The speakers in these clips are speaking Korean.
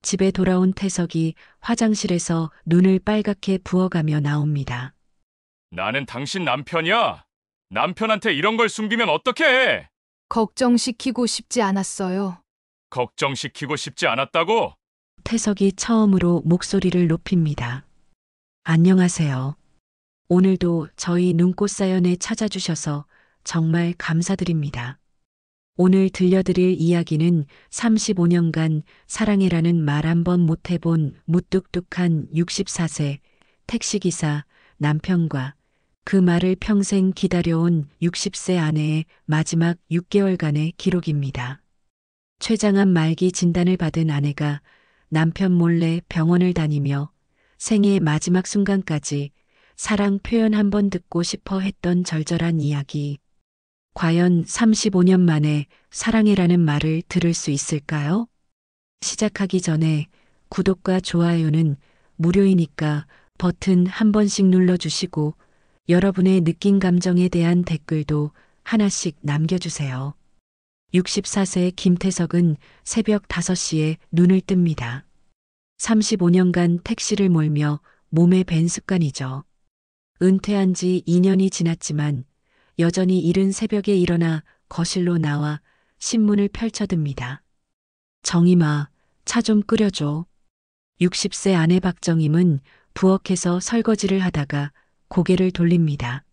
집에 돌아온 태석이 화장실에서 눈을 빨갛게 부어가며 나옵니다. 나는 당신 남편이야. 남편한테 이런 걸 숨기면 어떡해? 걱정시키고 싶지 않았어요. 걱정시키고 싶지 않았다고? 태석이 처음으로 목소리를 높입니다. 안녕하세요. 오늘도 저희 눈꽃 사연에 찾아주셔서 정말 감사드립니다. 오늘 들려드릴 이야기는 35년간 사랑해라는 말 한 번 못 해본 무뚝뚝한 64세 택시기사 남편과 그 말을 평생 기다려온 60세 아내의 마지막 6개월간의 기록입니다. 췌장암 말기 진단을 받은 아내가 남편 몰래 병원을 다니며 생애의 마지막 순간까지 사랑 표현 한번 듣고 싶어 했던 절절한 이야기. 과연 35년 만에 사랑해라는 말을 들을 수 있을까요? 시작하기 전에 구독과 좋아요는 무료이니까 버튼 한 번씩 눌러주시고 여러분의 느낀 감정에 대한 댓글도 하나씩 남겨주세요. 64세 김태석은 새벽 5시에 눈을 뜹니다. 35년간 택시를 몰며 몸에 밴 습관이죠. 은퇴한 지 2년이 지났지만 여전히 이른 새벽에 일어나 거실로 나와 신문을 펼쳐듭니다. 정임아, 차 좀 끓여줘. 60세 아내 박정임은 부엌에서 설거지를 하다가 고개를 돌립니다.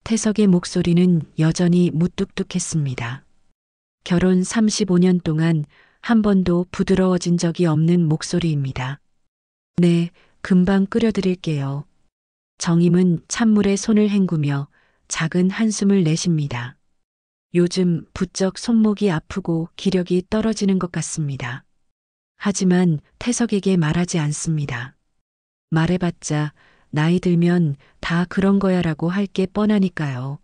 태석의 목소리는 여전히 무뚝뚝했습니다. 결혼 35년 동안 한 번도 부드러워진 적이 없는 목소리입니다. 네, 금방 끓여드릴게요. 정임은 찬물에 손을 헹구며 작은 한숨을 내쉽니다. 요즘 부쩍 손목이 아프고 기력이 떨어지는 것 같습니다. 하지만 태석에게 말하지 않습니다. 말해봤자 나이 들면 다 그런 거야라고 할 게 뻔하니까요.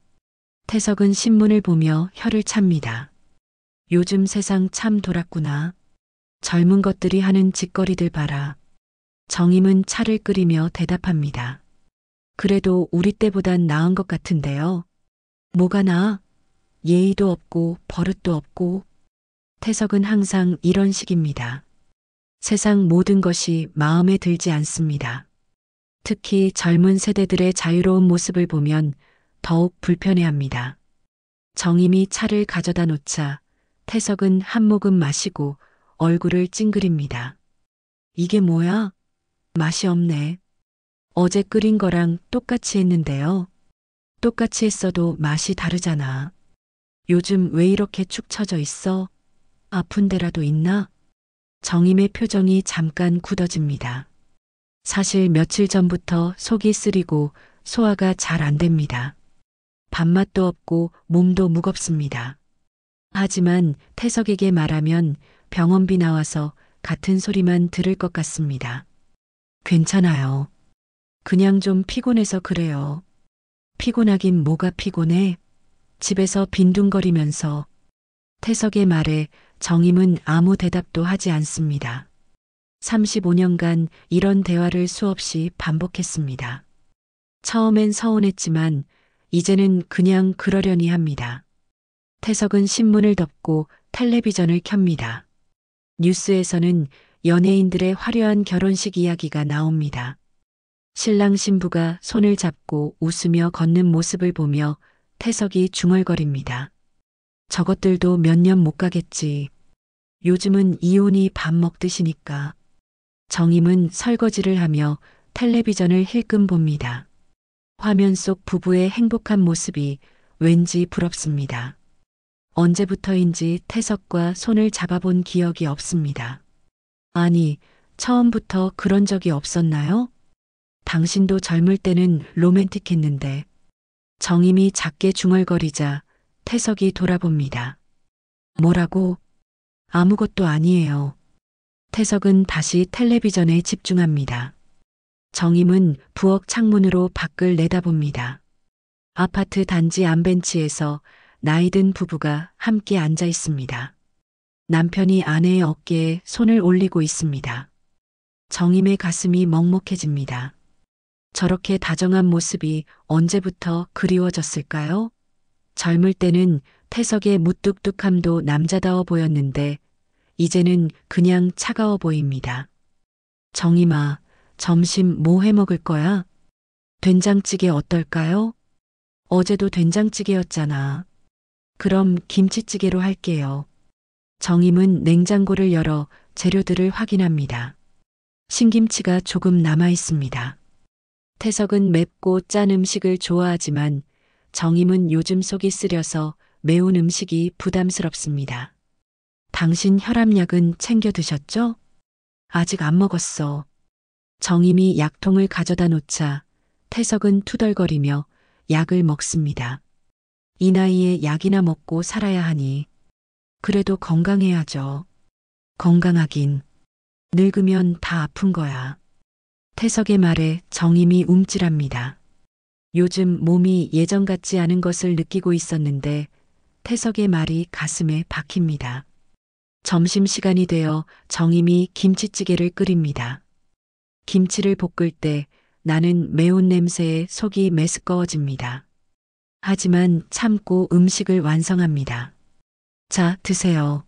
태석은 신문을 보며 혀를 찹니다. 요즘 세상 참 돌았구나. 젊은 것들이 하는 짓거리들 봐라. 정임은 차를 끓이며 대답합니다. 그래도 우리 때보단 나은 것 같은데요. 뭐가 나아? 예의도 없고 버릇도 없고. 태석은 항상 이런 식입니다. 세상 모든 것이 마음에 들지 않습니다. 특히 젊은 세대들의 자유로운 모습을 보면 더욱 불편해합니다. 정임이 차를 가져다 놓자 태석은 한 모금 마시고 얼굴을 찡그립니다. 이게 뭐야? 맛이 없네. 어제 끓인 거랑 똑같이 했는데요. 똑같이 했어도 맛이 다르잖아. 요즘 왜 이렇게 축 처져 있어? 아픈 데라도 있나? 정임의 표정이 잠깐 굳어집니다. 사실 며칠 전부터 속이 쓰리고 소화가 잘 안 됩니다. 밥맛도 없고 몸도 무겁습니다. 하지만 태석에게 말하면 병원비 나와서 같은 소리만 들을 것 같습니다. 괜찮아요. 그냥 좀 피곤해서 그래요. 피곤하긴 뭐가 피곤해? 집에서 빈둥거리면서. 태석의 말에 정임은 아무 대답도 하지 않습니다. 35년간 이런 대화를 수없이 반복했습니다. 처음엔 서운했지만 이제는 그냥 그러려니 합니다. 태석은 신문을 덮고 텔레비전을 켭니다. 뉴스에서는 연예인들의 화려한 결혼식 이야기가 나옵니다. 신랑 신부가 손을 잡고 웃으며 걷는 모습을 보며 태석이 중얼거립니다. 저것들도 몇 년 못 가겠지. 요즘은 이혼이 밥 먹듯이니까. 정임은 설거지를 하며 텔레비전을 힐끔 봅니다. 화면 속 부부의 행복한 모습이 왠지 부럽습니다. 언제부터인지 태석과 손을 잡아본 기억이 없습니다. 아니, 처음부터 그런 적이 없었나요? 당신도 젊을 때는 로맨틱했는데. 정임이 작게 중얼거리자 태석이 돌아봅니다. 뭐라고? 아무것도 아니에요. 태석은 다시 텔레비전에 집중합니다. 정임은 부엌 창문으로 밖을 내다봅니다. 아파트 단지 안벤치에서 나이든 부부가 함께 앉아 있습니다. 남편이 아내의 어깨에 손을 올리고 있습니다. 정임의 가슴이 먹먹해집니다. 저렇게 다정한 모습이 언제부터 그리워졌을까요? 젊을 때는 태석의 무뚝뚝함도 남자다워 보였는데 이제는 그냥 차가워 보입니다. 정임아, 점심 뭐 해 먹을 거야? 된장찌개 어떨까요? 어제도 된장찌개였잖아. 그럼 김치찌개로 할게요. 정임은 냉장고를 열어 재료들을 확인합니다. 신김치가 조금 남아 있습니다. 태석은 맵고 짠 음식을 좋아하지만 정임은 요즘 속이 쓰려서 매운 음식이 부담스럽습니다. 당신 혈압약은 챙겨 드셨죠? 아직 안 먹었어. 정임이 약통을 가져다 놓자 태석은 투덜거리며 약을 먹습니다. 이 나이에 약이나 먹고 살아야 하니 그래도 건강해야죠. 건강하긴. 늙으면 다 아픈 거야. 태석의 말에 정임이 움찔합니다. 요즘 몸이 예전 같지 않은 것을 느끼고 있었는데 태석의 말이 가슴에 박힙니다. 점심시간이 되어 정임이 김치찌개를 끓입니다. 김치를 볶을 때 나는 매운 냄새에 속이 메스꺼워집니다. 하지만 참고 음식을 완성합니다. 자, 드세요.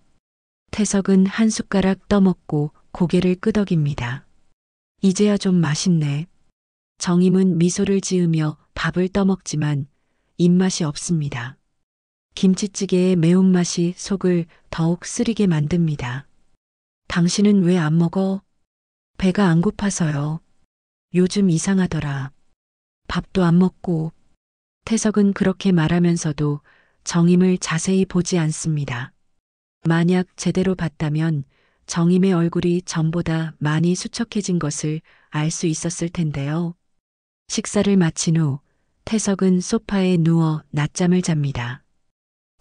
태석은 한 숟가락 떠먹고 고개를 끄덕입니다. 이제야 좀 맛있네. 정임은 미소를 지으며 밥을 떠먹지만 입맛이 없습니다. 김치찌개의 매운맛이 속을 더욱 쓰리게 만듭니다. 당신은 왜 안 먹어? 배가 안 고파서요. 요즘 이상하더라. 밥도 안 먹고. 태석은 그렇게 말하면서도 정임을 자세히 보지 않습니다. 만약 제대로 봤다면 정임의 얼굴이 전보다 많이 수척해진 것을 알 수 있었을 텐데요. 식사를 마친 후 태석은 소파에 누워 낮잠을 잡니다.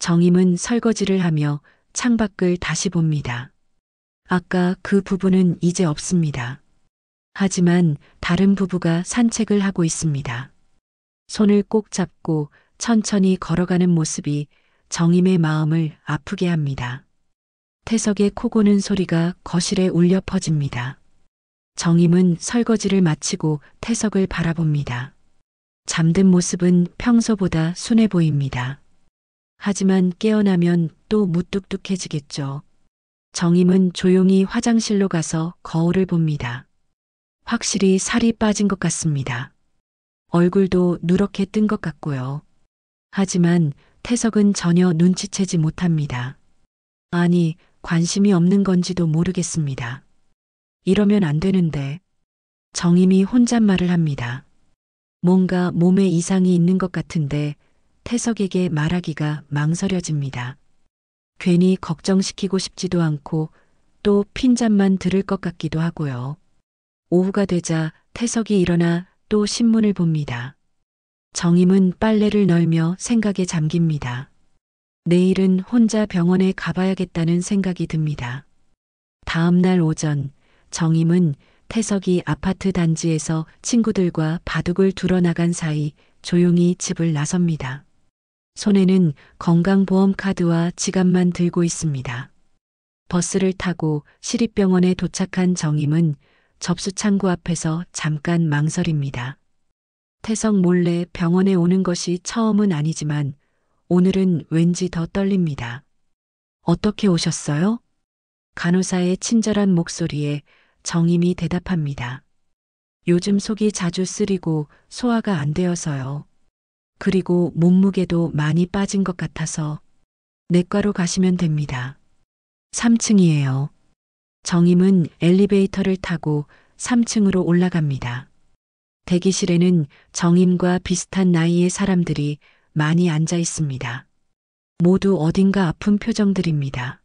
정임은 설거지를 하며 창밖을 다시 봅니다. 아까 그 부부는 이제 없습니다. 하지만 다른 부부가 산책을 하고 있습니다. 손을 꼭 잡고 천천히 걸어가는 모습이 정임의 마음을 아프게 합니다. 태석의 코 고는 소리가 거실에 울려 퍼집니다. 정임은 설거지를 마치고 태석을 바라봅니다. 잠든 모습은 평소보다 순해 보입니다. 하지만 깨어나면 또 무뚝뚝해지겠죠. 정임은 조용히 화장실로 가서 거울을 봅니다. 확실히 살이 빠진 것 같습니다. 얼굴도 누렇게 뜬 것 같고요. 하지만 태석은 전혀 눈치채지 못합니다. 아니, 관심이 없는 건지도 모르겠습니다. 이러면 안 되는데. 정임이 혼잣말을 합니다. 뭔가 몸에 이상이 있는 것 같은데 태석에게 말하기가 망설여집니다. 괜히 걱정시키고 싶지도 않고 또 핀잔만 들을 것 같기도 하고요. 오후가 되자 태석이 일어나 또 신문을 봅니다. 정임은 빨래를 널며 생각에 잠깁니다. 내일은 혼자 병원에 가봐야겠다는 생각이 듭니다. 다음 날 오전 정임은 태석이 아파트 단지에서 친구들과 바둑을 두러 나간 사이 조용히 집을 나섭니다. 손에는 건강보험 카드와 지갑만 들고 있습니다. 버스를 타고 시립병원에 도착한 정임은 접수창구 앞에서 잠깐 망설입니다. 태석 몰래 병원에 오는 것이 처음은 아니지만 오늘은 왠지 더 떨립니다. 어떻게 오셨어요? 간호사의 친절한 목소리에 정임이 대답합니다. 요즘 속이 자주 쓰리고 소화가 안 되어서요. 그리고 몸무게도 많이 빠진 것 같아서 내과로 가시면 됩니다. 3층이에요. 정임은 엘리베이터를 타고 3층으로 올라갑니다. 대기실에는 정임과 비슷한 나이의 사람들이 많이 앉아 있습니다. 모두 어딘가 아픈 표정들입니다.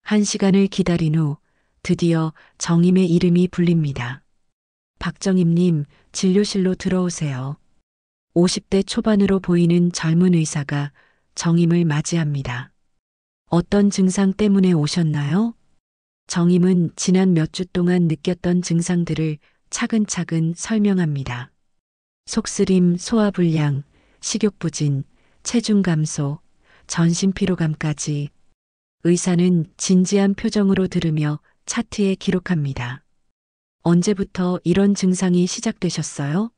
1시간을 기다린 후 드디어 정임의 이름이 불립니다. 박정임님, 진료실로 들어오세요. 50대 초반으로 보이는 젊은 의사가 정임을 맞이합니다. 어떤 증상 때문에 오셨나요? 정임은 지난 몇 주 동안 느꼈던 증상들을 차근차근 설명합니다. 속쓰림, 소화불량, 식욕부진, 체중 감소, 전신 피로감까지. 의사는 진지한 표정으로 들으며 차트에 기록합니다. 언제부터 이런 증상이 시작되셨어요?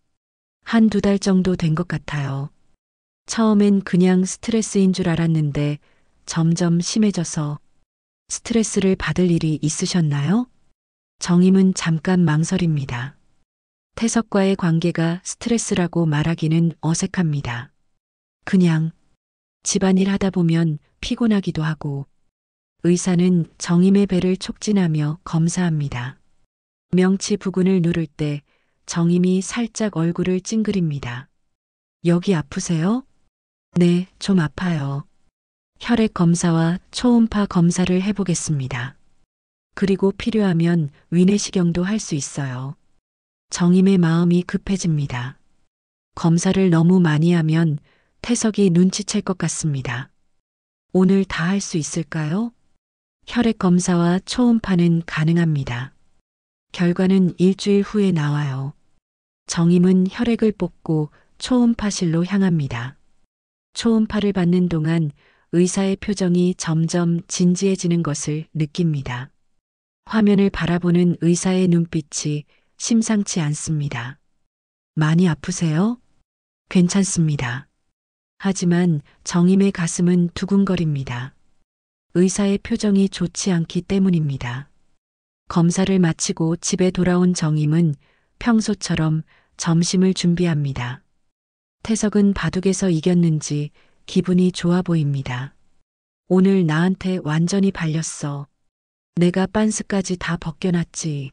한두 달 정도 된 것 같아요. 처음엔 그냥 스트레스인 줄 알았는데 점점 심해져서 스트레스를 받을 일이 있으셨나요? 정임은 잠깐 망설입니다. 태석과의 관계가 스트레스라고 말하기는 어색합니다. 그냥 집안일 하다 보면 피곤하기도 하고. 의사는 정임의 배를 촉진하며 검사합니다. 명치 부근을 누를 때 정임이 살짝 얼굴을 찡그립니다. 여기 아프세요? 네, 좀 아파요. 혈액 검사와 초음파 검사를 해보겠습니다. 그리고 필요하면 위내시경도 할 수 있어요. 정임의 마음이 급해집니다. 검사를 너무 많이 하면 태석이 눈치챌 것 같습니다. 오늘 다 할 수 있을까요? 혈액 검사와 초음파는 가능합니다. 결과는 일주일 후에 나와요. 정임은 혈액을 뽑고 초음파실로 향합니다. 초음파를 받는 동안 의사의 표정이 점점 진지해지는 것을 느낍니다. 화면을 바라보는 의사의 눈빛이 심상치 않습니다. 많이 아프세요? 괜찮습니다. 하지만 정임의 가슴은 두근거립니다. 의사의 표정이 좋지 않기 때문입니다. 검사를 마치고 집에 돌아온 정임은 평소처럼 점심을 준비합니다. 태석은 바둑에서 이겼는지 기분이 좋아 보입니다. 오늘 나한테 완전히 발렸어. 내가 빤스까지 다 벗겨놨지.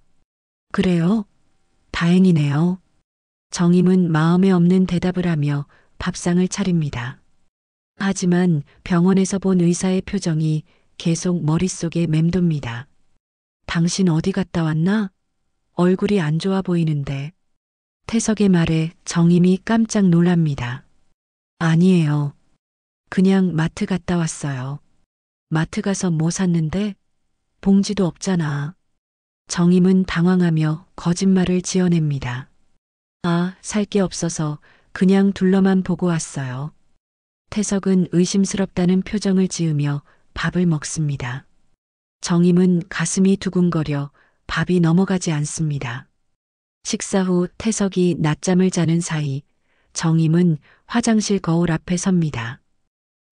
그래요? 다행이네요. 정임은 마음에 없는 대답을 하며 밥상을 차립니다. 하지만 병원에서 본 의사의 표정이 계속 머릿속에 맴돕니다. 당신 어디 갔다 왔나? 얼굴이 안 좋아 보이는데. 태석의 말에 정임이 깜짝 놀랍니다. 아니에요. 그냥 마트 갔다 왔어요. 마트 가서 뭐 샀는데? 봉지도 없잖아. 정임은 당황하며 거짓말을 지어냅니다. 아, 살 게 없어서 그냥 둘러만 보고 왔어요. 태석은 의심스럽다는 표정을 지으며 밥을 먹습니다. 정임은 가슴이 두근거려 밥이 넘어가지 않습니다. 식사 후 태석이 낮잠을 자는 사이 정임은 화장실 거울 앞에 섭니다.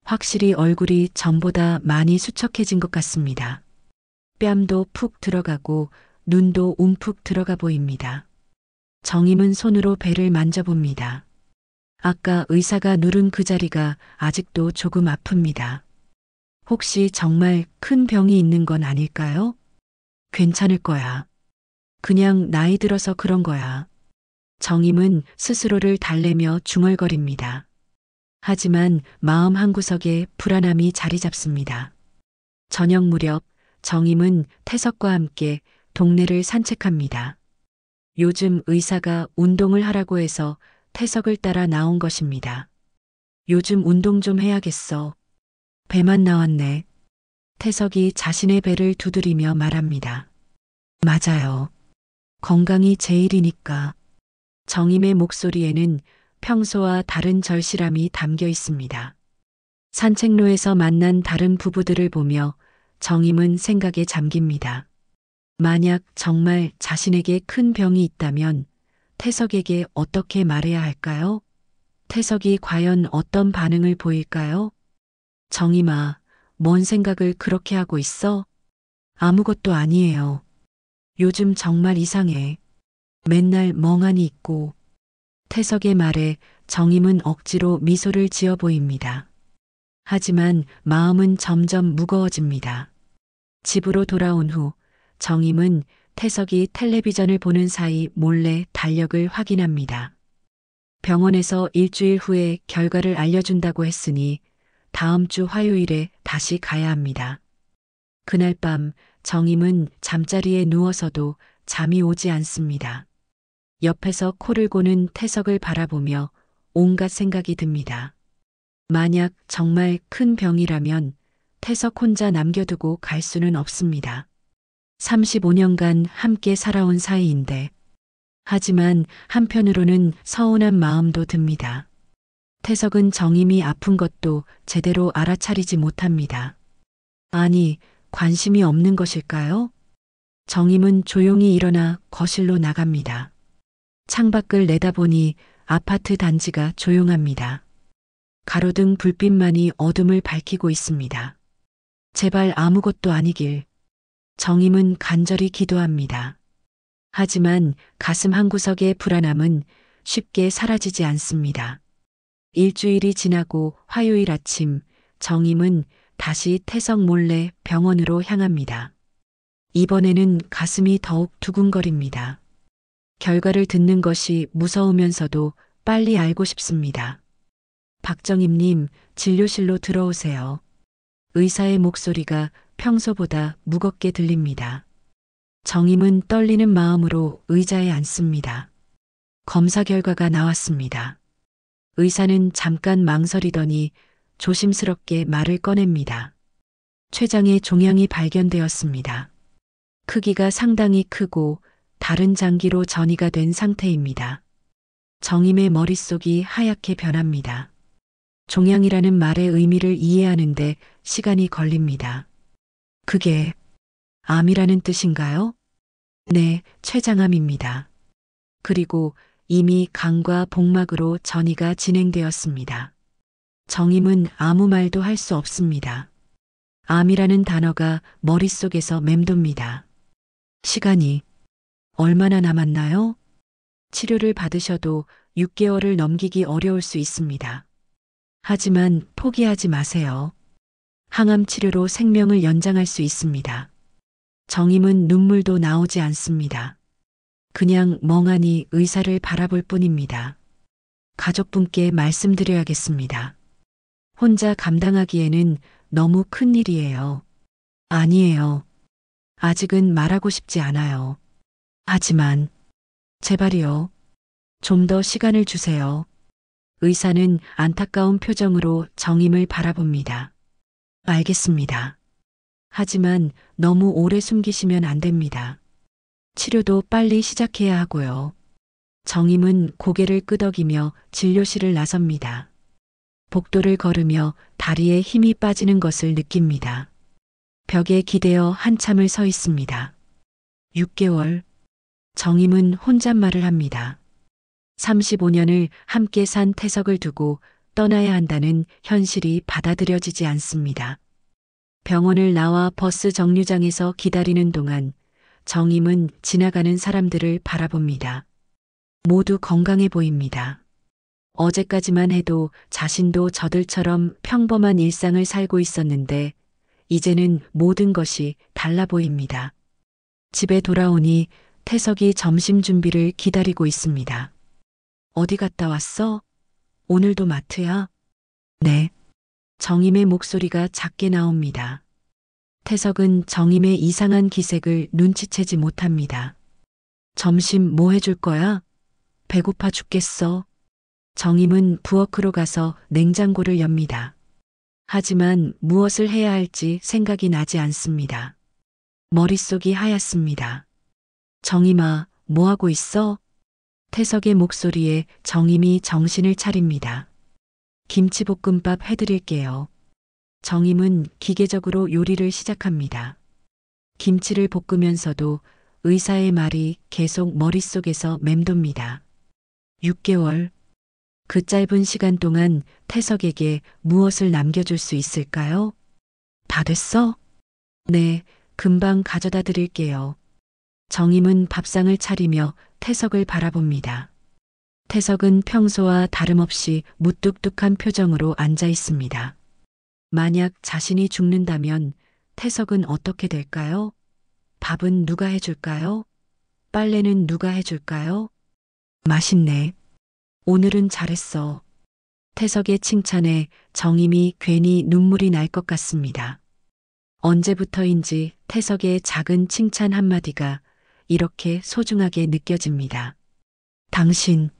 확실히 얼굴이 전보다 많이 수척해진 것 같습니다. 뺨도 푹 들어가고 눈도 움푹 들어가 보입니다. 정임은 손으로 배를 만져봅니다. 아까 의사가 누른 그 자리가 아직도 조금 아픕니다. 혹시 정말 큰 병이 있는 건 아닐까요? 괜찮을 거야. 그냥 나이 들어서 그런 거야. 정임은 스스로를 달래며 중얼거립니다. 하지만 마음 한구석에 불안함이 자리 잡습니다. 저녁 무렵 정임은 태석과 함께 동네를 산책합니다. 요즘 의사가 운동을 하라고 해서 태석을 따라 나온 것입니다. 요즘 운동 좀 해야겠어. 배만 나왔네. 태석이 자신의 배를 두드리며 말합니다. 맞아요. 건강이 제일이니까. 정임의 목소리에는 평소와 다른 절실함이 담겨 있습니다. 산책로에서 만난 다른 부부들을 보며 정임은 생각에 잠깁니다. 만약 정말 자신에게 큰 병이 있다면 태석에게 어떻게 말해야 할까요? 태석이 과연 어떤 반응을 보일까요? 정임아, 뭔 생각을 그렇게 하고 있어? 아무것도 아니에요. 요즘 정말 이상해. 맨날 멍하니 있고. 태석의 말에 정임은 억지로 미소를 지어 보입니다. 하지만 마음은 점점 무거워집니다. 집으로 돌아온 후 정임은 태석이 텔레비전을 보는 사이 몰래 달력을 확인합니다. 병원에서 일주일 후에 결과를 알려준다고 했으니 다음 주 화요일에 다시 가야 합니다. 그날 밤 정임은 잠자리에 누워서도 잠이 오지 않습니다. 옆에서 코를 고는 태석을 바라보며 온갖 생각이 듭니다. 만약 정말 큰 병이라면 태석 혼자 남겨두고 갈 수는 없습니다. 35년간 함께 살아온 사이인데. 하지만 한편으로는 서운한 마음도 듭니다. 태석은 정임이 아픈 것도 제대로 알아차리지 못합니다. 아니, 관심이 없는 것일까요? 정임은 조용히 일어나 거실로 나갑니다. 창밖을 내다보니 아파트 단지가 조용합니다. 가로등 불빛만이 어둠을 밝히고 있습니다. 제발 아무것도 아니길. 정임은 간절히 기도합니다. 하지만 가슴 한구석의 불안함은 쉽게 사라지지 않습니다. 일주일이 지나고 화요일 아침, 정임은 다시 태석 몰래 병원으로 향합니다. 이번에는 가슴이 더욱 두근거립니다. 결과를 듣는 것이 무서우면서도 빨리 알고 싶습니다. 박정임님, 진료실로 들어오세요. 의사의 목소리가 평소보다 무겁게 들립니다. 정임은 떨리는 마음으로 의자에 앉습니다. 검사 결과가 나왔습니다. 의사는 잠깐 망설이더니 조심스럽게 말을 꺼냅니다. 췌장에 종양이 발견되었습니다. 크기가 상당히 크고 다른 장기로 전이가 된 상태입니다. 정임의 머릿속이 하얗게 변합니다. 종양이라는 말의 의미를 이해하는데 시간이 걸립니다. 그게 암이라는 뜻인가요? 네, 췌장암입니다. 그리고 이미 간과 복막으로 전이가 진행되었습니다. 정임은 아무 말도 할 수 없습니다. 암이라는 단어가 머릿속에서 맴돕니다. 시간이 얼마나 남았나요? 치료를 받으셔도 6개월을 넘기기 어려울 수 있습니다. 하지만 포기하지 마세요. 항암 치료로 생명을 연장할 수 있습니다. 정임은 눈물도 나오지 않습니다. 그냥 멍하니 의사를 바라볼 뿐입니다. 가족분께 말씀드려야겠습니다. 혼자 감당하기에는 너무 큰 일이에요. 아니에요. 아직은 말하고 싶지 않아요. 하지만 제발이요. 좀 더 시간을 주세요. 의사는 안타까운 표정으로 정임을 바라봅니다. 알겠습니다. 하지만 너무 오래 숨기시면 안 됩니다. 치료도 빨리 시작해야 하고요. 정임은 고개를 끄덕이며 진료실을 나섭니다. 복도를 걸으며 다리에 힘이 빠지는 것을 느낍니다. 벽에 기대어 한참을 서 있습니다. 6개월. 정임은 혼잣말을 합니다. 35년을 함께 산 태석을 두고 떠나야 한다는 현실이 받아들여지지 않습니다. 병원을 나와 버스 정류장에서 기다리는 동안 정임은 지나가는 사람들을 바라봅니다. 모두 건강해 보입니다. 어제까지만 해도 자신도 저들처럼 평범한 일상을 살고 있었는데 이제는 모든 것이 달라 보입니다. 집에 돌아오니 태석이 점심 준비를 기다리고 있습니다. 어디 갔다 왔어? 오늘도 마트야? 네. 정임의 목소리가 작게 나옵니다. 태석은 정임의 이상한 기색을 눈치채지 못합니다. 점심 뭐 해줄 거야? 배고파 죽겠어. 정임은 부엌으로 가서 냉장고를 엽니다. 하지만 무엇을 해야 할지 생각이 나지 않습니다. 머릿속이 하얗습니다. 정임아, 뭐 하고 있어? 태석의 목소리에 정임이 정신을 차립니다. 김치볶음밥 해드릴게요. 정임은 기계적으로 요리를 시작합니다. 김치를 볶으면서도 의사의 말이 계속 머릿속에서 맴돕니다. 6개월. 그 짧은 시간 동안 태석에게 무엇을 남겨줄 수 있을까요? 다 됐어? 네, 금방 가져다 드릴게요. 정임은 밥상을 차리며 태석을 바라봅니다. 태석은 평소와 다름없이 무뚝뚝한 표정으로 앉아 있습니다. 만약 자신이 죽는다면 태석은 어떻게 될까요? 밥은 누가 해줄까요? 빨래는 누가 해줄까요? 맛있네. 오늘은 잘했어. 태석의 칭찬에 정임이 괜히 눈물이 날 것 같습니다. 언제부터인지 태석의 작은 칭찬 한마디가 이렇게 소중하게 느껴집니다. 당신,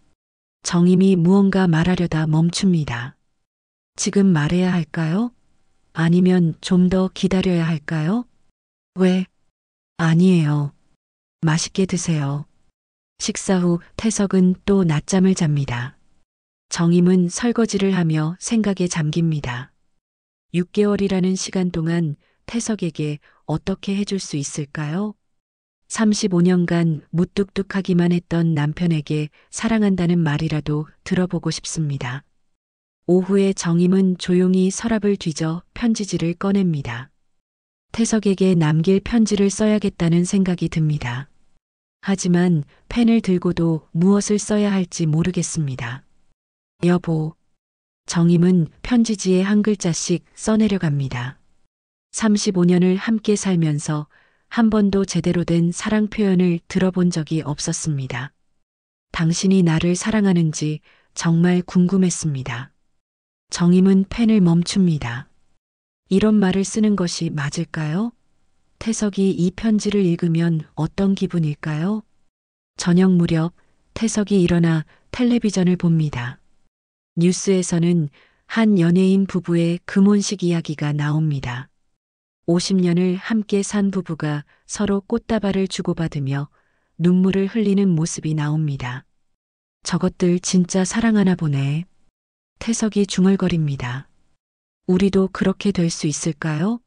정임이 무언가 말하려다 멈춥니다. 지금 말해야 할까요? 아니면 좀 더 기다려야 할까요? 왜? 아니에요. 맛있게 드세요. 식사 후 태석은 또 낮잠을 잡니다. 정임은 설거지를 하며 생각에 잠깁니다. 6개월이라는 시간 동안 태석에게 어떻게 해줄 수 있을까요? 35년간 무뚝뚝하기만 했던 남편에게 사랑한다는 말이라도 들어보고 싶습니다. 오후에 정임은 조용히 서랍을 뒤져 편지지를 꺼냅니다. 태석에게 남길 편지를 써야겠다는 생각이 듭니다. 하지만 펜을 들고도 무엇을 써야 할지 모르겠습니다. 여보. 정임은 편지지에 한 글자씩 써내려갑니다. 35년을 함께 살면서 한 번도 제대로 된 사랑 표현을 들어본 적이 없었습니다. 당신이 나를 사랑하는지 정말 궁금했습니다. 정임은 펜을 멈춥니다. 이런 말을 쓰는 것이 맞을까요? 태석이 이 편지를 읽으면 어떤 기분일까요? 저녁 무렵 태석이 일어나 텔레비전을 봅니다. 뉴스에서는 한 연예인 부부의 금혼식 이야기가 나옵니다. 50년을 함께 산 부부가 서로 꽃다발을 주고받으며 눈물을 흘리는 모습이 나옵니다. 저것들 진짜 사랑하나 보네. 태석이 중얼거립니다. 우리도 그렇게 될 수 있을까요?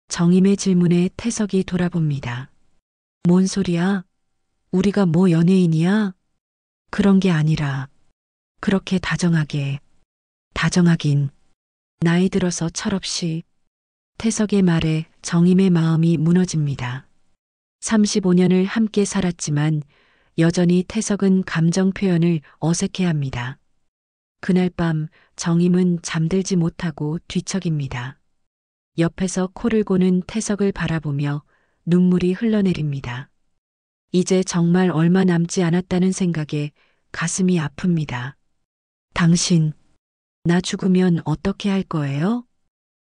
정임의 질문에 태석이 돌아봅니다. 뭔 소리야? 우리가 뭐 연예인이야? 그런 게 아니라 그렇게 다정하긴 나이 들어서 철없이. 태석의 말에 정임의 마음이 무너집니다. 35년을 함께 살았지만 여전히 태석은 감정 표현을 어색해합니다. 그날 밤 정임은 잠들지 못하고 뒤척입니다. 옆에서 코를 고는 태석을 바라보며 눈물이 흘러내립니다. 이제 정말 얼마 남지 않았다는 생각에 가슴이 아픕니다. 당신, 나 죽으면 어떻게 할 거예요?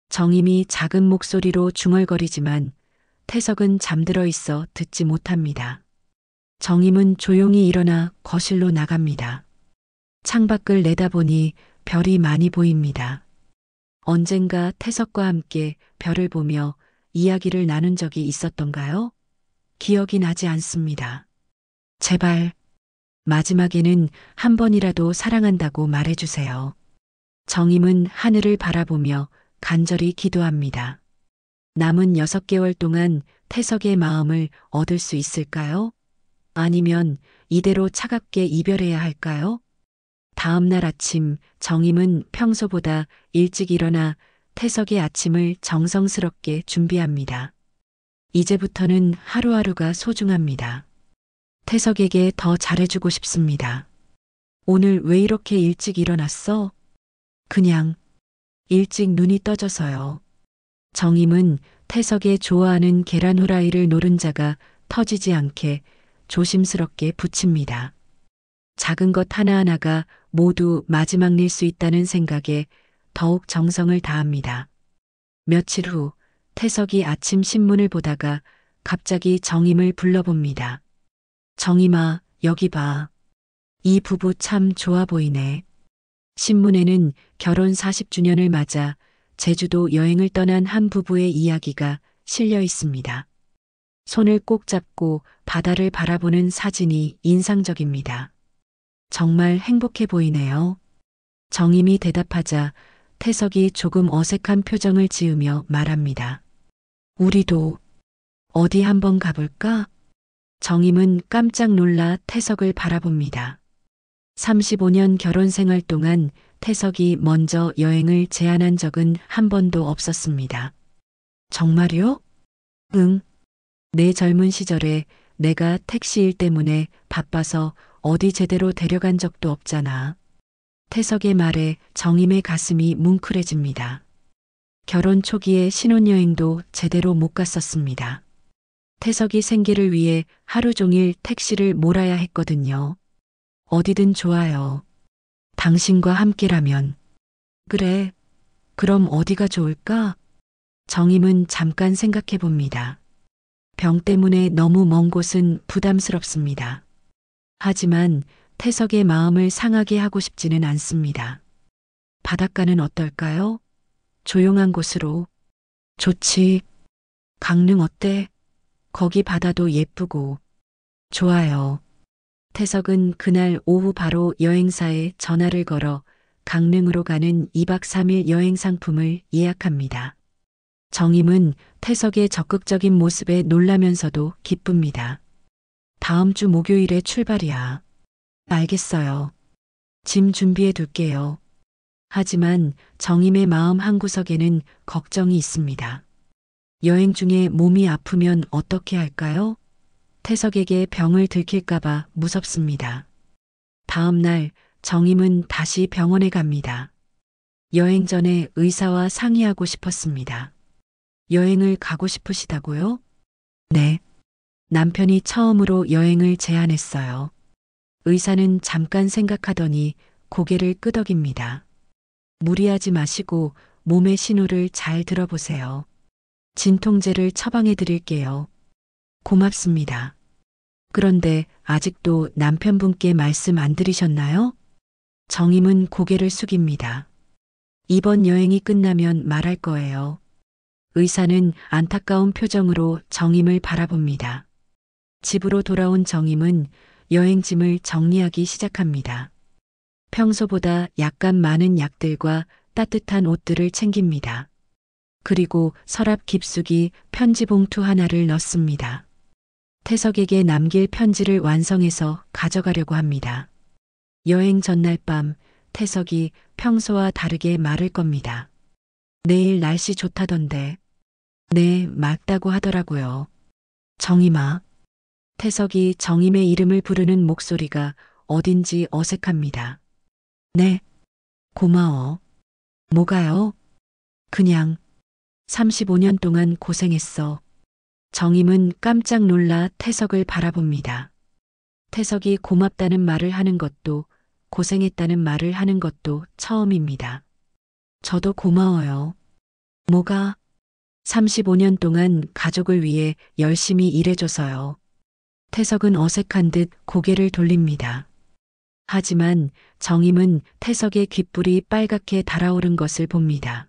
정임이 작은 목소리로 중얼거리지만 태석은 잠들어 있어 듣지 못합니다. 정임은 조용히 일어나 거실로 나갑니다. 창밖을 내다보니 별이 많이 보입니다. 언젠가 태석과 함께 별을 보며 이야기를 나눈 적이 있었던가요? 기억이 나지 않습니다. 제발, 마지막에는 한 번이라도 사랑한다고 말해주세요. 정임은 하늘을 바라보며 간절히 기도합니다. 남은 6개월 동안 태석의 마음을 얻을 수 있을까요? 아니면 이대로 차갑게 이별해야 할까요? 다음 날 아침 정임은 평소보다 일찍 일어나 태석의 아침을 정성스럽게 준비합니다. 이제부터는 하루하루가 소중합니다. 태석에게 더 잘해주고 싶습니다. 오늘 왜 이렇게 일찍 일어났어? 그냥 일찍 눈이 떠져서요. 정임은 태석의 좋아하는 계란 후라이를 노른자가 터지지 않게 조심스럽게 붙입니다. 작은 것 하나하나가 모두 마지막 낼 수 있다는 생각에 더욱 정성을 다합니다. 며칠 후 태석이 아침 신문을 보다가 갑자기 정임을 불러봅니다. 정임아, 여기 봐. 이 부부 참 좋아 보이네. 신문에는 결혼 40주년을 맞아 제주도 여행을 떠난 한 부부의 이야기가 실려 있습니다. 손을 꼭 잡고 바다를 바라보는 사진이 인상적입니다. 정말 행복해 보이네요. 정임이 대답하자 태석이 조금 어색한 표정을 지으며 말합니다. 우리도 어디 한번 가볼까? 정임은 깜짝 놀라 태석을 바라봅니다. 35년 결혼 생활 동안 태석이 먼저 여행을 제안한 적은 한 번도 없었습니다. 정말요? 응. 내 젊은 시절에 내가 택시 일 때문에 바빠서 어디 제대로 데려간 적도 없잖아. 태석의 말에 정임의 가슴이 뭉클해집니다. 결혼 초기에 신혼여행도 제대로 못 갔었습니다. 태석이 생계를 위해 하루 종일 택시를 몰아야 했거든요. 어디든 좋아요. 당신과 함께라면. 그래. 그럼 어디가 좋을까? 정임은 잠깐 생각해 봅니다. 병 때문에 너무 먼 곳은 부담스럽습니다. 하지만 태석의 마음을 상하게 하고 싶지는 않습니다. 바닷가는 어떨까요? 조용한 곳으로. 좋지. 강릉 어때? 거기 바다도 예쁘고. 좋아요. 태석은 그날 오후 바로 여행사에 전화를 걸어 강릉으로 가는 2박 3일 여행 상품을 예약합니다. 정임은 태석의 적극적인 모습에 놀라면서도 기쁩니다. 다음 주 목요일에 출발이야. 알겠어요. 짐 준비해 둘게요. 하지만 정임의 마음 한구석에는 걱정이 있습니다. 여행 중에 몸이 아프면 어떻게 할까요? 태석에게 병을 들킬까봐 무섭습니다. 다음 날 정임은 다시 병원에 갑니다. 여행 전에 의사와 상의하고 싶었습니다. 여행을 가고 싶으시다고요? 네. 남편이 처음으로 여행을 제안했어요. 의사는 잠깐 생각하더니 고개를 끄덕입니다. 무리하지 마시고 몸의 신호를 잘 들어보세요. 진통제를 처방해 드릴게요. 고맙습니다. 그런데 아직도 남편분께 말씀 안 드리셨나요? 정임은 고개를 숙입니다. 이번 여행이 끝나면 말할 거예요. 의사는 안타까운 표정으로 정임을 바라봅니다. 집으로 돌아온 정임은 여행짐을 정리하기 시작합니다. 평소보다 약간 많은 약들과 따뜻한 옷들을 챙깁니다. 그리고 서랍 깊숙이 편지 봉투 하나를 넣습니다. 태석에게 남길 편지를 완성해서 가져가려고 합니다. 여행 전날 밤 태석이 평소와 다르게 말을 겁니다. 내일 날씨 좋다던데. 네, 맑다고 하더라고요. 정임아. 태석이 정임의 이름을 부르는 목소리가 어딘지 어색합니다. 네. 고마워. 뭐가요? 그냥 35년 동안 고생했어. 정임은 깜짝 놀라 태석을 바라봅니다. 태석이 고맙다는 말을 하는 것도 고생했다는 말을 하는 것도 처음입니다. 저도 고마워요. 뭐가? 35년 동안 가족을 위해 열심히 일해줘서요. 태석은 어색한 듯 고개를 돌립니다. 하지만 정임은 태석의 귓불이 빨갛게 달아오른 것을 봅니다.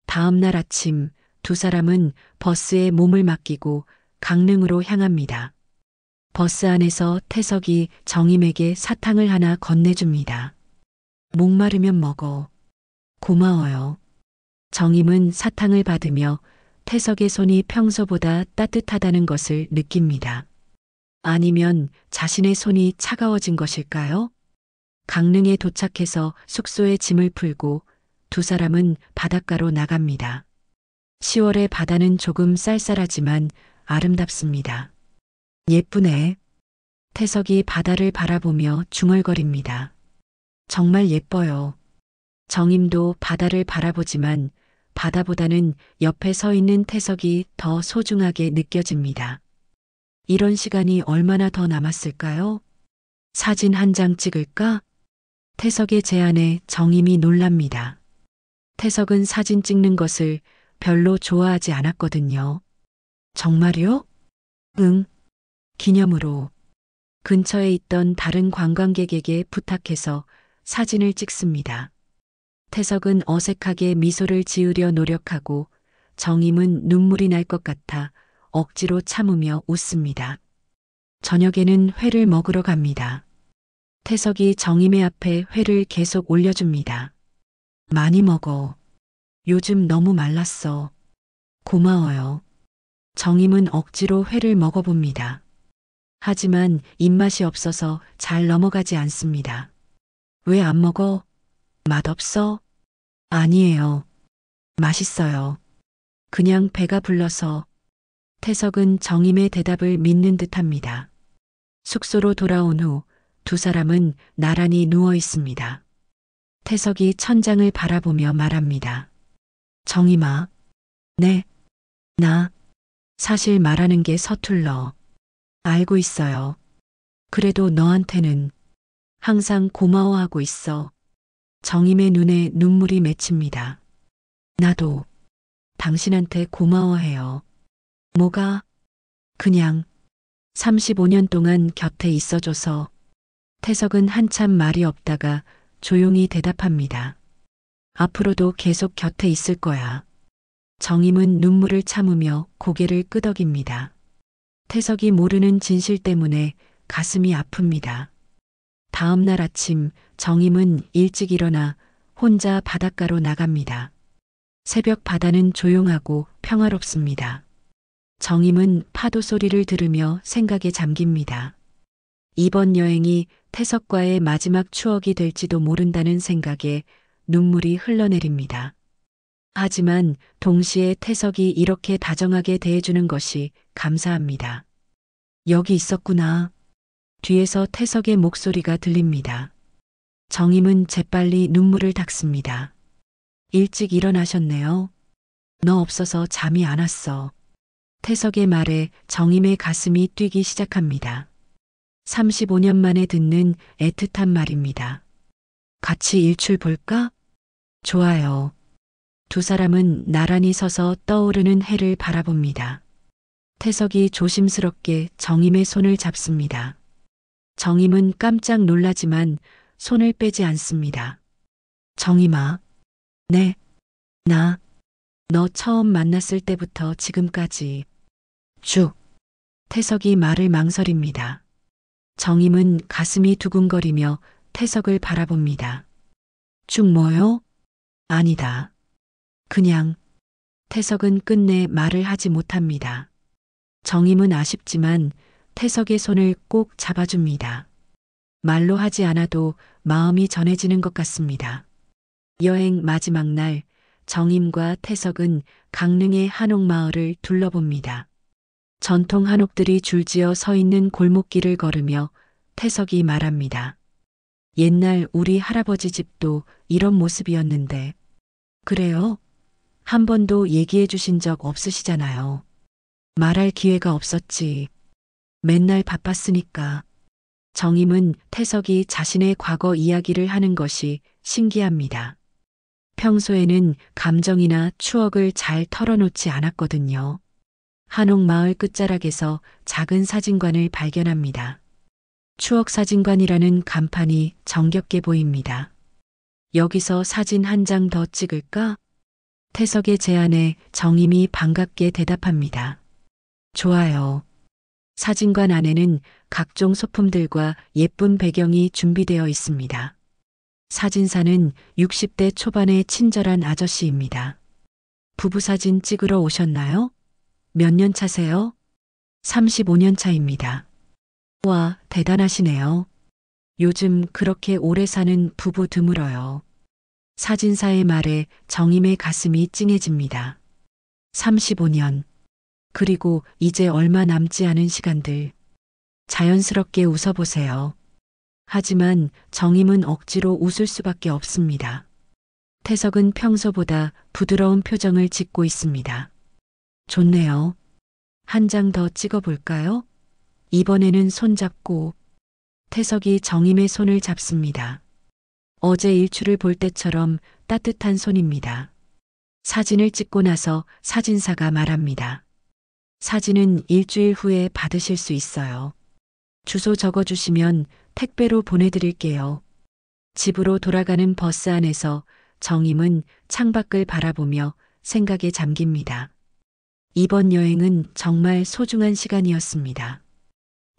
다음 날 아침 두 사람은 버스에 몸을 맡기고 강릉으로 향합니다. 버스 안에서 태석이 정임에게 사탕을 하나 건네줍니다. 목마르면 먹어. 고마워요. 정임은 사탕을 받으며 태석의 손이 평소보다 따뜻하다는 것을 느낍니다. 아니면 자신의 손이 차가워진 것일까요? 강릉에 도착해서 숙소에 짐을 풀고 두 사람은 바닷가로 나갑니다. 10월의 바다는 조금 쌀쌀하지만 아름답습니다. 예쁘네. 태석이 바다를 바라보며 중얼거립니다. 정말 예뻐요. 정임도 바다를 바라보지만 바다보다는 옆에 서 있는 태석이 더 소중하게 느껴집니다. 이런 시간이 얼마나 더 남았을까요? 사진 한 장 찍을까? 태석의 제안에 정임이 놀랍니다. 태석은 사진 찍는 것을 별로 좋아하지 않았거든요. 정말요? 응. 기념으로. 근처에 있던 다른 관광객에게 부탁해서 사진을 찍습니다. 태석은 어색하게 미소를 지으려 노력하고 정임은 눈물이 날 것 같아 억지로 참으며 웃습니다. 저녁에는 회를 먹으러 갑니다. 태석이 정임의 앞에 회를 계속 올려줍니다. 많이 먹어. 요즘 너무 말랐어. 고마워요. 정임은 억지로 회를 먹어봅니다. 하지만 입맛이 없어서 잘 넘어가지 않습니다. 왜 안 먹어? 맛없어? 아니에요. 맛있어요. 그냥 배가 불러서. 태석은 정임의 대답을 믿는 듯합니다. 숙소로 돌아온 후 두 사람은 나란히 누워 있습니다. 태석이 천장을 바라보며 말합니다. 정임아. 네. 나 사실 말하는 게 서툴러. 알고 있어요. 그래도 너한테는 항상 고마워하고 있어. 정임의 눈에 눈물이 맺힙니다. 나도 당신한테 고마워해요. 뭐가? 그냥 35년 동안 곁에 있어줘서. 태석은 한참 말이 없다가 조용히 대답합니다. 앞으로도 계속 곁에 있을 거야. 정임은 눈물을 참으며 고개를 끄덕입니다. 태석이 모르는 진실 때문에 가슴이 아픕니다. 다음 날 아침 정임은 일찍 일어나 혼자 바닷가로 나갑니다. 새벽 바다는 조용하고 평화롭습니다. 정임은 파도 소리를 들으며 생각에 잠깁니다. 이번 여행이 태석과의 마지막 추억이 될지도 모른다는 생각에 눈물이 흘러내립니다. 하지만 동시에 태석이 이렇게 다정하게 대해주는 것이 감사합니다. 여기 있었구나. 뒤에서 태석의 목소리가 들립니다. 정임은 재빨리 눈물을 닦습니다. 일찍 일어나셨네요. 너 없어서 잠이 안 왔어. 태석의 말에 정임의 가슴이 뛰기 시작합니다. 35년 만에 듣는 애틋한 말입니다. 같이 일출 볼까? 좋아요. 두 사람은 나란히 서서 떠오르는 해를 바라봅니다. 태석이 조심스럽게 정임의 손을 잡습니다. 정임은 깜짝 놀라지만 손을 빼지 않습니다. 정임아. 네. 너 처음 만났을 때부터 지금까지 쭉. 태석이 말을 망설입니다. 정임은 가슴이 두근거리며 태석을 바라봅니다. 쭉 뭐요? 아니다. 그냥. 태석은 끝내 말을 하지 못합니다. 정임은 아쉽지만 태석의 손을 꼭 잡아줍니다. 말로 하지 않아도 마음이 전해지는 것 같습니다. 여행 마지막 날 정임과 태석은 강릉의 한옥마을을 둘러봅니다. 전통 한옥들이 줄지어 서 있는 골목길을 걸으며 태석이 말합니다. 옛날 우리 할아버지 집도 이런 모습이었는데. 그래요? 한 번도 얘기해 주신 적 없으시잖아요. 말할 기회가 없었지. 맨날 바빴으니까. 정임은 태석이 자신의 과거 이야기를 하는 것이 신기합니다. 평소에는 감정이나 추억을 잘 털어놓지 않았거든요. 한옥마을 끝자락에서 작은 사진관을 발견합니다. 추억사진관이라는 간판이 정겹게 보입니다. 여기서 사진 한 장 더 찍을까? 태석의 제안에 정임이 반갑게 대답합니다. 좋아요. 사진관 안에는 각종 소품들과 예쁜 배경이 준비되어 있습니다. 사진사는 60대 초반의 친절한 아저씨입니다. 부부 사진 찍으러 오셨나요? 몇 년 차세요? 35년 차입니다. 와, 대단하시네요. 요즘 그렇게 오래 사는 부부 드물어요. 사진사의 말에 정임의 가슴이 찡해집니다. 35년. 그리고 이제 얼마 남지 않은 시간들. 자연스럽게 웃어보세요. 하지만 정임은 억지로 웃을 수밖에 없습니다. 태석은 평소보다 부드러운 표정을 짓고 있습니다. 좋네요. 한 장 더 찍어볼까요? 이번에는 손잡고. 태석이 정임의 손을 잡습니다. 어제 일출을 볼 때처럼 따뜻한 손입니다. 사진을 찍고 나서 사진사가 말합니다. 사진은 일주일 후에 받으실 수 있어요. 주소 적어주시면 택배로 보내드릴게요. 집으로 돌아가는 버스 안에서 정임은 창밖을 바라보며 생각에 잠깁니다. 이번 여행은 정말 소중한 시간이었습니다.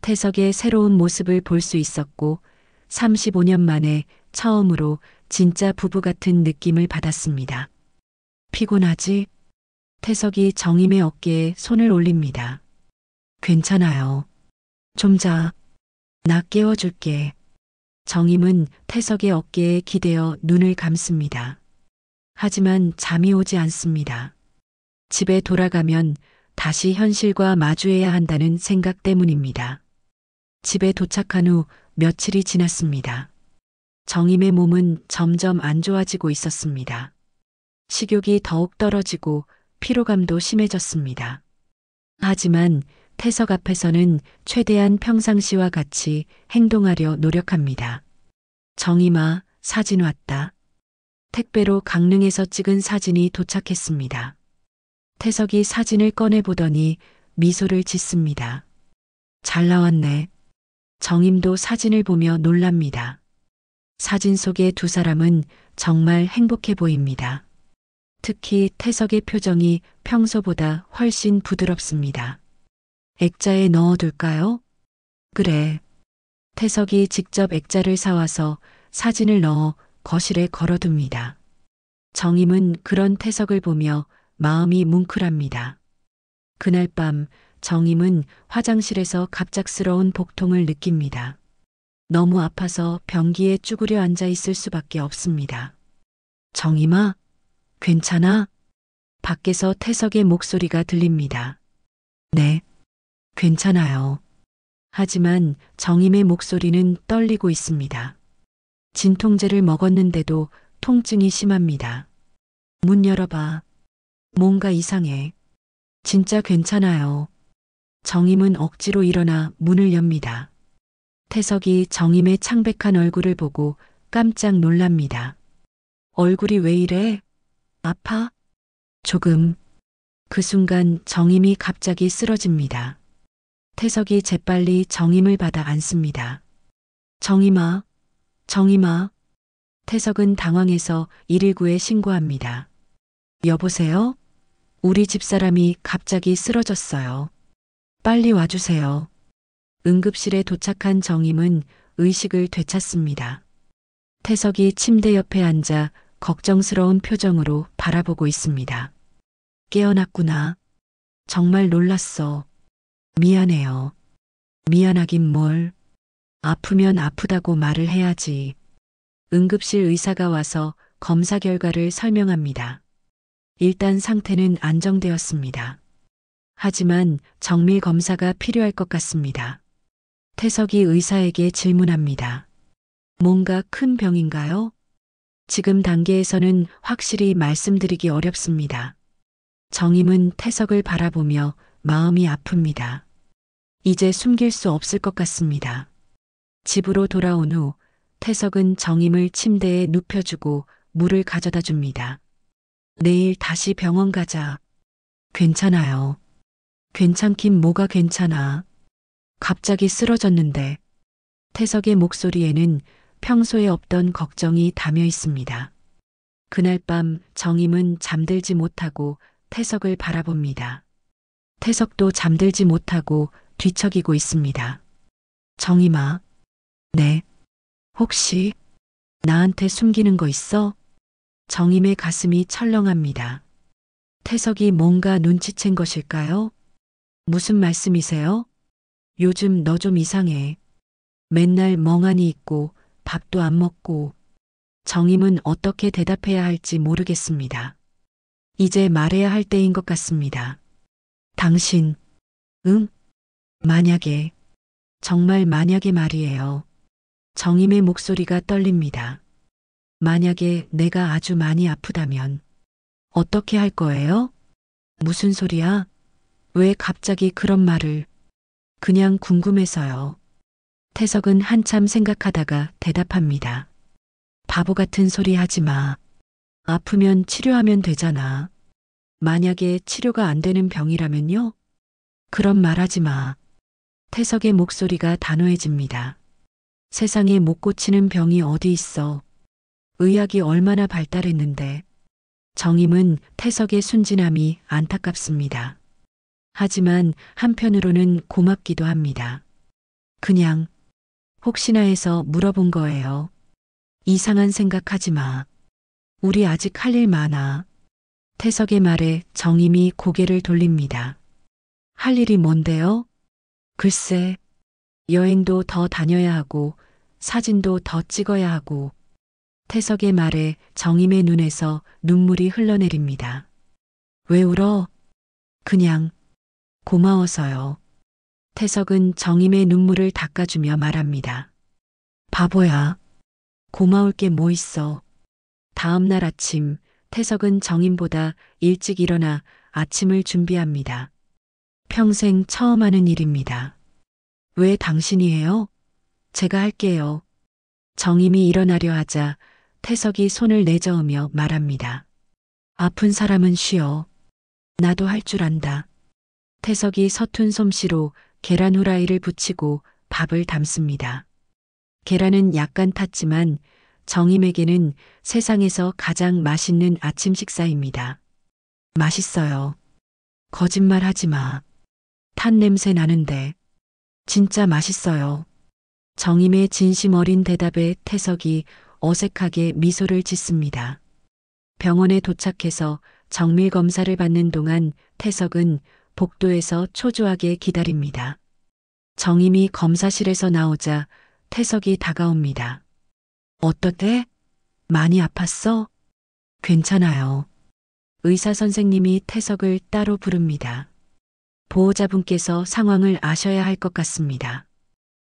태석의 새로운 모습을 볼 수 있었고 35년 만에 처음으로 진짜 부부 같은 느낌을 받았습니다. 피곤하지? 태석이 정임의 어깨에 손을 올립니다. 괜찮아요. 좀 자. 나 깨워줄게. 정임은 태석의 어깨에 기대어 눈을 감습니다. 하지만 잠이 오지 않습니다. 집에 돌아가면 다시 현실과 마주해야 한다는 생각 때문입니다. 집에 도착한 후 며칠이 지났습니다. 정임의 몸은 점점 안 좋아지고 있었습니다. 식욕이 더욱 떨어지고 피로감도 심해졌습니다. 하지만 태석 앞에서는 최대한 평상시와 같이 행동하려 노력합니다. 정임아, 사진 왔다. 택배로 강릉에서 찍은 사진이 도착했습니다. 태석이 사진을 꺼내보더니 미소를 짓습니다. 잘 나왔네. 정임도 사진을 보며 놀랍니다. 사진 속의 두 사람은 정말 행복해 보입니다. 특히 태석의 표정이 평소보다 훨씬 부드럽습니다. 액자에 넣어둘까요? 그래. 태석이 직접 액자를 사와서 사진을 넣어 거실에 걸어둡니다. 정임은 그런 태석을 보며 마음이 뭉클합니다. 그날 밤 정임은 화장실에서 갑작스러운 복통을 느낍니다. 너무 아파서 변기에 쭈그려 앉아 있을 수밖에 없습니다. 정임아, 괜찮아? 밖에서 태석의 목소리가 들립니다. 네, 괜찮아요. 하지만 정임의 목소리는 떨리고 있습니다. 진통제를 먹었는데도 통증이 심합니다. 문 열어봐. 뭔가 이상해. 진짜 괜찮아요. 정임은 억지로 일어나 문을 엽니다. 태석이 정임의 창백한 얼굴을 보고 깜짝 놀랍니다. 얼굴이 왜 이래? 아파? 조금. 그 순간 정임이 갑자기 쓰러집니다. 태석이 재빨리 정임을 받아 안습니다. 정임아, 정임아. 태석은 당황해서 119에 신고합니다. 여보세요? 우리 집사람이 갑자기 쓰러졌어요. 빨리 와주세요. 응급실에 도착한 정임은 의식을 되찾습니다. 태석이 침대 옆에 앉아 걱정스러운 표정으로 바라보고 있습니다. 깨어났구나. 정말 놀랐어. 미안해요. 미안하긴 뭘. 아프면 아프다고 말을 해야지. 응급실 의사가 와서 검사 결과를 설명합니다. 일단 상태는 안정되었습니다. 하지만 정밀 검사가 필요할 것 같습니다. 태석이 의사에게 질문합니다. 뭔가 큰 병인가요? 지금 단계에서는 확실히 말씀드리기 어렵습니다. 정임은 태석을 바라보며 마음이 아픕니다. 이제 숨길 수 없을 것 같습니다. 집으로 돌아온 후 태석은 정임을 침대에 눕혀주고 물을 가져다 줍니다. 내일 다시 병원 가자. 괜찮아요. 괜찮긴 뭐가 괜찮아. 갑자기 쓰러졌는데. 태석의 목소리에는 평소에 없던 걱정이 담겨 있습니다. 그날 밤 정임은 잠들지 못하고 태석을 바라봅니다. 태석도 잠들지 못하고 뒤척이고 있습니다. 정임아. 네. 혹시 나한테 숨기는 거 있어? 정임의 가슴이 철렁합니다. 태석이 뭔가 눈치챈 것일까요? 무슨 말씀이세요? 요즘 너 좀 이상해. 맨날 멍하니 있고 밥도 안 먹고. 정임은 어떻게 대답해야 할지 모르겠습니다. 이제 말해야 할 때인 것 같습니다. 당신, 응? 만약에, 정말 만약에 말이에요. 정임의 목소리가 떨립니다. 만약에 내가 아주 많이 아프다면 어떻게 할 거예요? 무슨 소리야? 왜 갑자기 그런 말을? 그냥 궁금해서요. 태석은 한참 생각하다가 대답합니다. 바보 같은 소리 하지 마. 아프면 치료하면 되잖아. 만약에 치료가 안 되는 병이라면요? 그런 말 하지 마. 태석의 목소리가 단호해집니다. 세상에 못 고치는 병이 어디 있어. 의학이 얼마나 발달했는데. 정임은 태석의 순진함이 안타깝습니다. 하지만 한편으로는 고맙기도 합니다. 그냥 혹시나 해서 물어본 거예요. 이상한 생각하지 마. 우리 아직 할 일 많아. 태석의 말에 정임이 고개를 돌립니다. 할 일이 뭔데요? 글쎄, 여행도 더 다녀야 하고 사진도 더 찍어야 하고. 태석의 말에 정임의 눈에서 눈물이 흘러내립니다. 왜 울어? 그냥 고마워서요. 태석은 정임의 눈물을 닦아주며 말합니다. 바보야. 고마울 게 뭐 있어. 다음 날 아침, 태석은 정임보다 일찍 일어나 아침을 준비합니다. 평생 처음 하는 일입니다. 왜 당신이 해요? 제가 할게요. 정임이 일어나려 하자 태석이 손을 내저으며 말합니다. 아픈 사람은 쉬어. 나도 할 줄 안다. 태석이 서툰 솜씨로 계란 후라이를 부치고 밥을 담습니다. 계란은 약간 탔지만 정임에게는 세상에서 가장 맛있는 아침 식사입니다. 맛있어요. 거짓말 하지 마. 탄 냄새 나는데. 진짜 맛있어요. 정임의 진심 어린 대답에 태석이 어색하게 미소를 짓습니다. 병원에 도착해서 정밀 검사를 받는 동안 태석은 복도에서 초조하게 기다립니다. 정임이 검사실에서 나오자 태석이 다가옵니다. 어떻대? 많이 아팠어? 괜찮아요. 의사 선생님이 태석을 따로 부릅니다. 보호자분께서 상황을 아셔야 할 것 같습니다.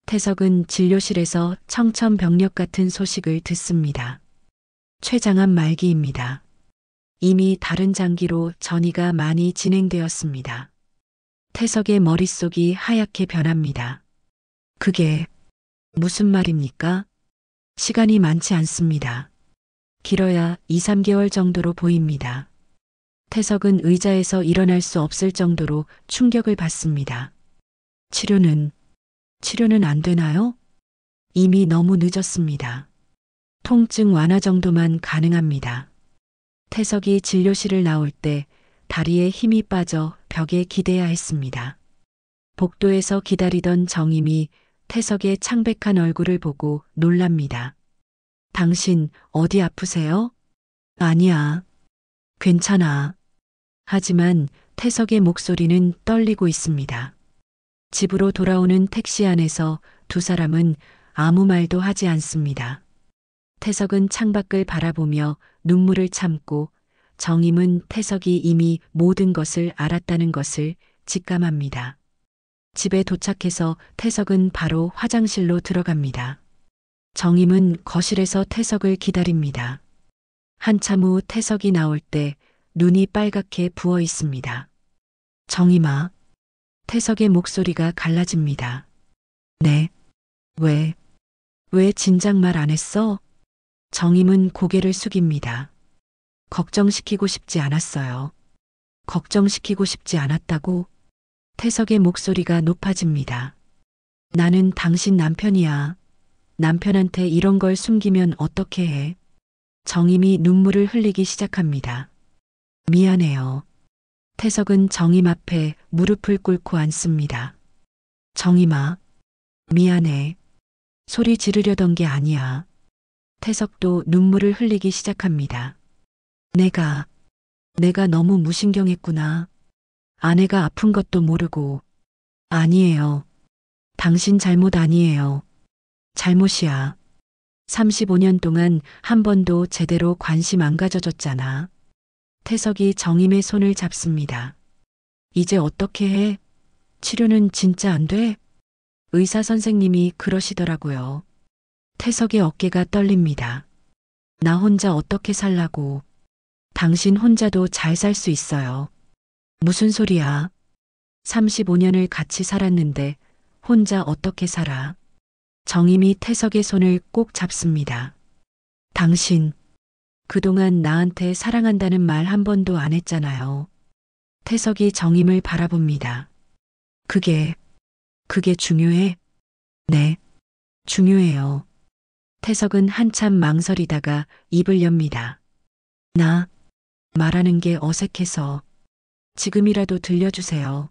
태석은 진료실에서 청천벽력 같은 소식을 듣습니다. 췌장암 말기입니다. 이미 다른 장기로 전이가 많이 진행되었습니다. 태석의 머릿속이 하얗게 변합니다. 그게 무슨 말입니까? 시간이 많지 않습니다. 길어야 2, 3개월 정도로 보입니다. 태석은 의자에서 일어날 수 없을 정도로 충격을 받습니다. 치료는 안 되나요? 이미 너무 늦었습니다. 통증 완화 정도만 가능합니다. 태석이 진료실을 나올 때 다리에 힘이 빠져 벽에 기대야 했습니다. 복도에서 기다리던 정임이 태석의 창백한 얼굴을 보고 놀랍니다. 당신 어디 아프세요? 아니야. 괜찮아. 하지만 태석의 목소리는 떨리고 있습니다. 집으로 돌아오는 택시 안에서 두 사람은 아무 말도 하지 않습니다. 태석은 창밖을 바라보며 눈물을 참고 정임은 태석이 이미 모든 것을 알았다는 것을 직감합니다. 집에 도착해서 태석은 바로 화장실로 들어갑니다. 정임은 거실에서 태석을 기다립니다. 한참 후 태석이 나올 때 눈이 빨갛게 부어 있습니다. 정임아. 태석의 목소리가 갈라집니다. 네. 왜 진작 말 안 했어? 정임은 고개를 숙입니다. 걱정시키고 싶지 않았어요. 걱정시키고 싶지 않았다고? 태석의 목소리가 높아집니다. 나는 당신 남편이야. 남편한테 이런 걸 숨기면 어떻게 해? 정임이 눈물을 흘리기 시작합니다. 미안해요. 태석은 정임 앞에 무릎을 꿇고 앉습니다. 정임아, 미안해. 소리 지르려던 게 아니야. 태석도 눈물을 흘리기 시작합니다. 내가 너무 무신경했구나. 아내가 아픈 것도 모르고. 아니에요. 당신 잘못 아니에요. 잘못이야. 35년 동안 한 번도 제대로 관심 안 가져줬잖아. 태석이 정임의 손을 잡습니다. 이제 어떻게 해? 치료는 진짜 안 돼? 의사 선생님이 그러시더라고요. 태석의 어깨가 떨립니다. 나 혼자 어떻게 살라고. 당신 혼자도 잘 살 수 있어요. 무슨 소리야? 35년을 같이 살았는데 혼자 어떻게 살아? 정임이 태석의 손을 꼭 잡습니다. 당신, 그동안 나한테 사랑한다는 말 한 번도 안 했잖아요. 태석이 정임을 바라봅니다. 그게 중요해? 네, 중요해요. 태석은 한참 망설이다가 입을 엽니다. 나 말하는 게 어색해서 지금이라도 들려주세요.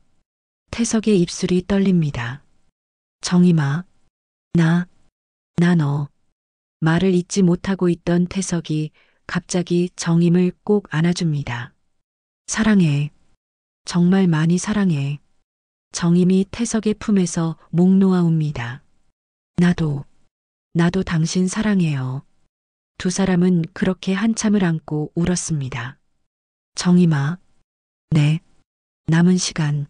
태석의 입술이 떨립니다. 정임아, 나 너. 말을 잇지 못하고 있던 태석이 갑자기 정임을 꼭 안아줍니다. 사랑해. 정말 많이 사랑해. 정임이 태석의 품에서 목 놓아 웁니다. 나도 당신 사랑해요. 두 사람은 그렇게 한참을 안고 울었습니다. 정임아, 네. 남은 시간,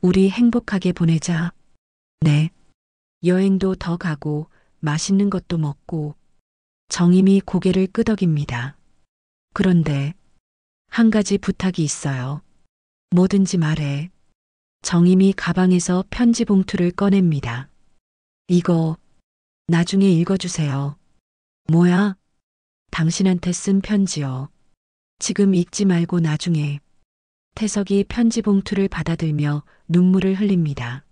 우리 행복하게 보내자. 네. 여행도 더 가고, 맛있는 것도 먹고. 정임이 고개를 끄덕입니다. 그런데, 한 가지 부탁이 있어요. 뭐든지 말해. 정임이 가방에서 편지 봉투를 꺼냅니다. 이거, 나중에 읽어주세요. 뭐야? 당신한테 쓴 편지요. 지금 읽지 말고 나중에. 태석이 편지 봉투를 받아들며 눈물을 흘립니다.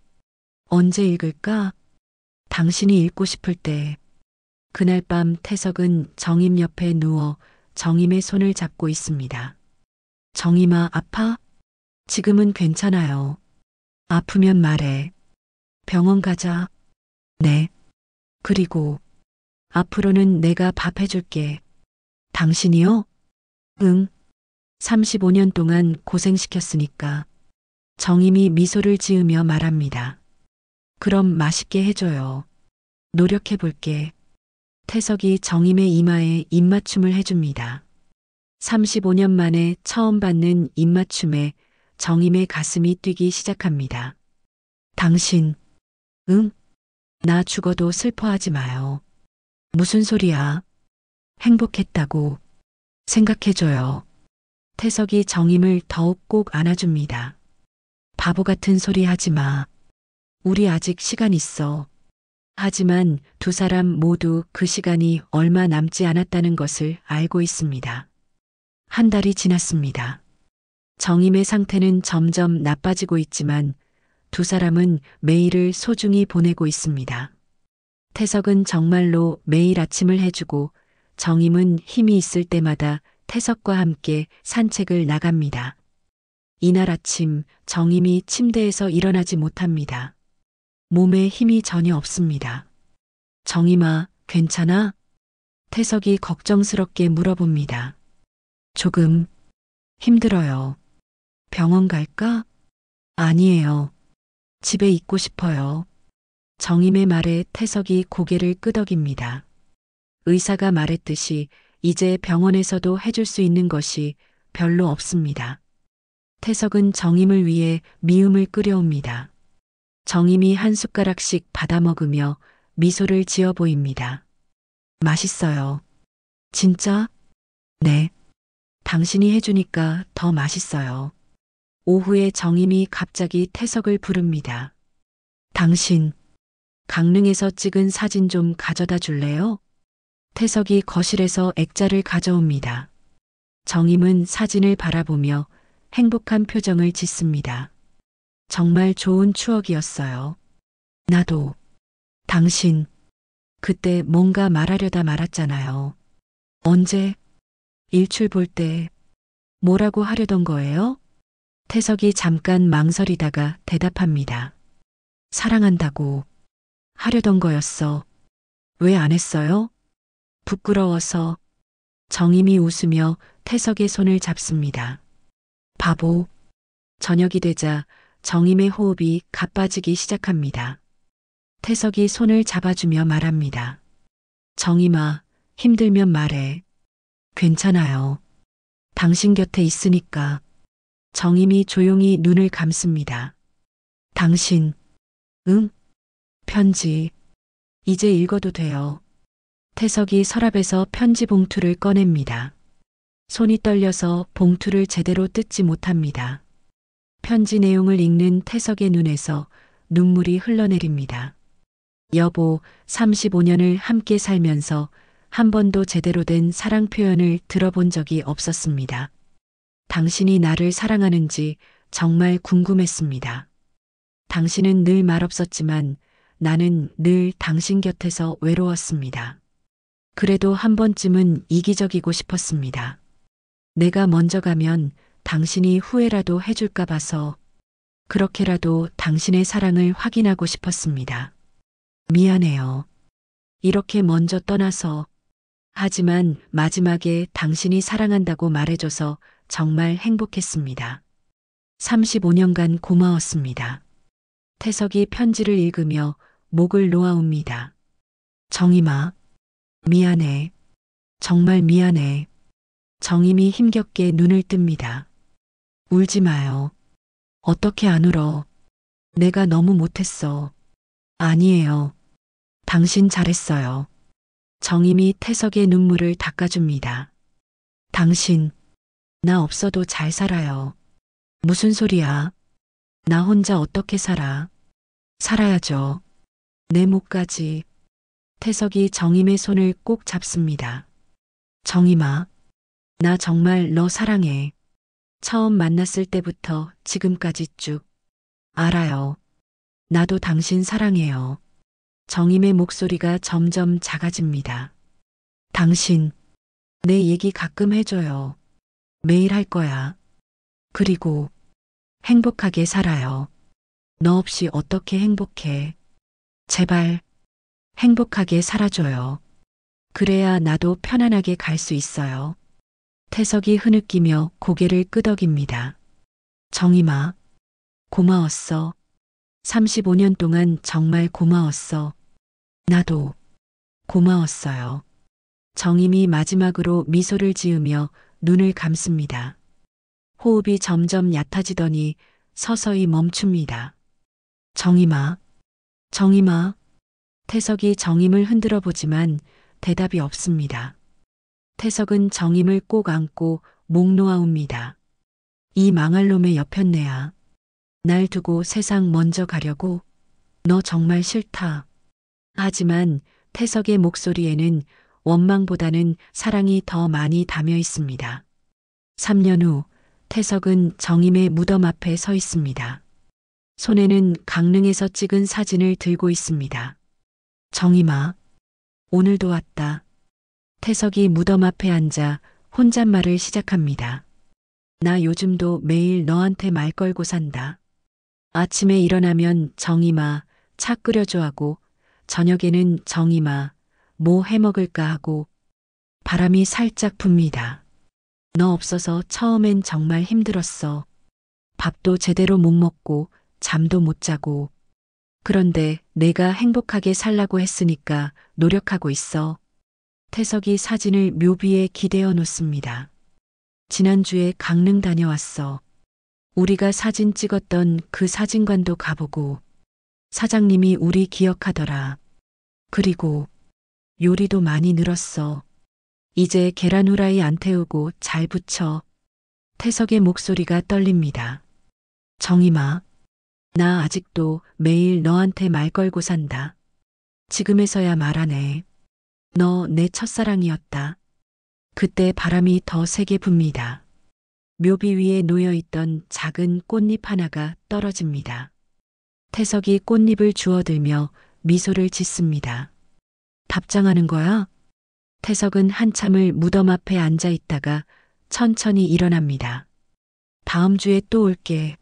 언제 읽을까? 당신이 읽고 싶을 때. 그날 밤 태석은 정임 옆에 누워 정임의 손을 잡고 있습니다. 정임아, 아파? 지금은 괜찮아요. 아프면 말해. 병원 가자. 네. 그리고 앞으로는 내가 밥 해줄게. 당신이요? 응. 35년 동안 고생시켰으니까. 정임이 미소를 지으며 말합니다. 그럼 맛있게 해줘요. 노력해볼게. 태석이 정임의 이마에 입맞춤을 해줍니다. 35년 만에 처음 받는 입맞춤에 정임의 가슴이 뛰기 시작합니다. 당신, 응? 나 죽어도 슬퍼하지 마요. 무슨 소리야? 행복했다고 생각해줘요. 태석이 정임을 더욱 꼭 안아줍니다. 바보 같은 소리 하지 마. 우리 아직 시간 있어. 하지만 두 사람 모두 그 시간이 얼마 남지 않았다는 것을 알고 있습니다. 한 달이 지났습니다. 정임의 상태는 점점 나빠지고 있지만 두 사람은 매일을 소중히 보내고 있습니다. 태석은 정말로 매일 아침을 해주고 정임은 힘이 있을 때마다 태석과 함께 산책을 나갑니다. 이날 아침 정임이 침대에서 일어나지 못합니다. 몸에 힘이 전혀 없습니다. 정임아, 괜찮아? 태석이 걱정스럽게 물어봅니다. 조금 힘들어요. 병원 갈까? 아니에요. 집에 있고 싶어요. 정임의 말에 태석이 고개를 끄덕입니다. 의사가 말했듯이 이제 병원에서도 해줄 수 있는 것이 별로 없습니다. 태석은 정임을 위해 미음을 끓여옵니다. 정임이 한 숟가락씩 받아 먹으며 미소를 지어 보입니다. 맛있어요. 진짜? 네. 당신이 해주니까 더 맛있어요. 오후에 정임이 갑자기 태석을 부릅니다. 당신, 강릉에서 찍은 사진 좀 가져다 줄래요? 태석이 거실에서 액자를 가져옵니다. 정임은 사진을 바라보며 행복한 표정을 짓습니다. 정말 좋은 추억이었어요. 나도. 당신, 그때 뭔가 말하려다 말았잖아요. 언제? 일출 볼 때 뭐라고 하려던 거예요? 태석이 잠깐 망설이다가 대답합니다. 사랑한다고 하려던 거였어. 왜 안 했어요? 부끄러워서. 정임이 웃으며 태석의 손을 잡습니다. 바보. 저녁이 되자 정임의 호흡이 가빠지기 시작합니다. 태석이 손을 잡아주며 말합니다. 정임아, 힘들면 말해. 괜찮아요. 당신 곁에 있으니까. 정임이 조용히 눈을 감습니다. 당신, 응? 편지. 이제 읽어도 돼요. 태석이 서랍에서 편지 봉투를 꺼냅니다. 손이 떨려서 봉투를 제대로 뜯지 못합니다. 편지 내용을 읽는 태석의 눈에서 눈물이 흘러내립니다. 여보, 35년을 함께 살면서 한 번도 제대로 된 사랑 표현을 들어본 적이 없었습니다. 당신이 나를 사랑하는지 정말 궁금했습니다. 당신은 늘 말없었지만 나는 늘 당신 곁에서 외로웠습니다. 그래도 한 번쯤은 이기적이고 싶었습니다. 내가 먼저 가면 당신이 후회라도 해줄까 봐서 그렇게라도 당신의 사랑을 확인하고 싶었습니다. 미안해요. 이렇게 먼저 떠나서. 하지만 마지막에 당신이 사랑한다고 말해줘서 정말 행복했습니다. 35년간 고마웠습니다. 태석이 편지를 읽으며 목을 놓아옵니다. 정임아, 미안해. 정말 미안해. 정임이 힘겹게 눈을 뜹니다. 울지 마요. 어떻게 안 울어. 내가 너무 못했어. 아니에요. 당신 잘했어요. 정임이 태석의 눈물을 닦아줍니다. 당신, 나 없어도 잘 살아요. 무슨 소리야? 나 혼자 어떻게 살아? 살아야죠. 내 목까지. 태석이 정임의 손을 꼭 잡습니다. 정임아, 나 정말 너 사랑해. 처음 만났을 때부터 지금까지 쭉. 알아요. 나도 당신 사랑해요. 정임의 목소리가 점점 작아집니다. 당신, 내 얘기 가끔 해줘요. 매일 할 거야. 그리고 행복하게 살아요. 너 없이 어떻게 행복해. 제발 행복하게 살아줘요. 그래야 나도 편안하게 갈 수 있어요. 태석이 흐느끼며 고개를 끄덕입니다. 정임아, 고마웠어. 35년 동안 정말 고마웠어. 나도 고마웠어요. 정임이 마지막으로 미소를 지으며 눈을 감습니다. 호흡이 점점 얕아지더니 서서히 멈춥니다. 정임아, 정임아. 태석이 정임을 흔들어 보지만 대답이 없습니다. 태석은 정임을 꼭 안고 목 놓아옵니다. 이 망할 놈의 여편네야. 날 두고 세상 먼저 가려고? 너 정말 싫다. 하지만 태석의 목소리에는 원망보다는 사랑이 더 많이 담여 있습니다. 3년 후 태석은 정임의 무덤 앞에 서 있습니다. 손에는 강릉에서 찍은 사진을 들고 있습니다. 정임아, 오늘도 왔다. 태석이 무덤 앞에 앉아 혼잣말을 시작합니다. 나 요즘도 매일 너한테 말 걸고 산다. 아침에 일어나면 정임아, 차 끓여줘 하고, 저녁에는 정임아, 뭐 해먹을까 하고, 바람이 살짝 붑니다. 너 없어서 처음엔 정말 힘들었어. 밥도 제대로 못 먹고, 잠도 못 자고. 그런데 내가 행복하게 살라고 했으니까 노력하고 있어. 태석이 사진을 묘비에 기대어 놓습니다. 지난주에 강릉 다녀왔어. 우리가 사진 찍었던 그 사진관도 가보고 사장님이 우리 기억하더라. 그리고 요리도 많이 늘었어. 이제 계란 후라이 안 태우고 잘 부쳐. 태석의 목소리가 떨립니다. 정임아, 나 아직도 매일 너한테 말 걸고 산다. 지금에서야 말하네. 너 내 첫사랑이었다. 그때 바람이 더 세게 붑니다. 묘비 위에 놓여있던 작은 꽃잎 하나가 떨어집니다. 태석이 꽃잎을 주워들며 미소를 짓습니다. 답장하는 거야? 태석은 한참을 무덤 앞에 앉아 있다가 천천히 일어납니다. 다음 주에 또 올게.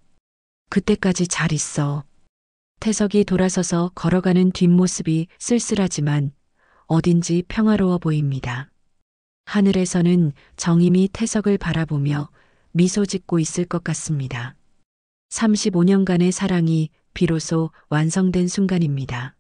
그때까지 잘 있어. 태석이 돌아서서 걸어가는 뒷모습이 쓸쓸하지만 어딘지 평화로워 보입니다. 하늘에서는 정임이 태석을 바라보며 미소 짓고 있을 것 같습니다. 35년간의 사랑이 비로소 완성된 순간입니다.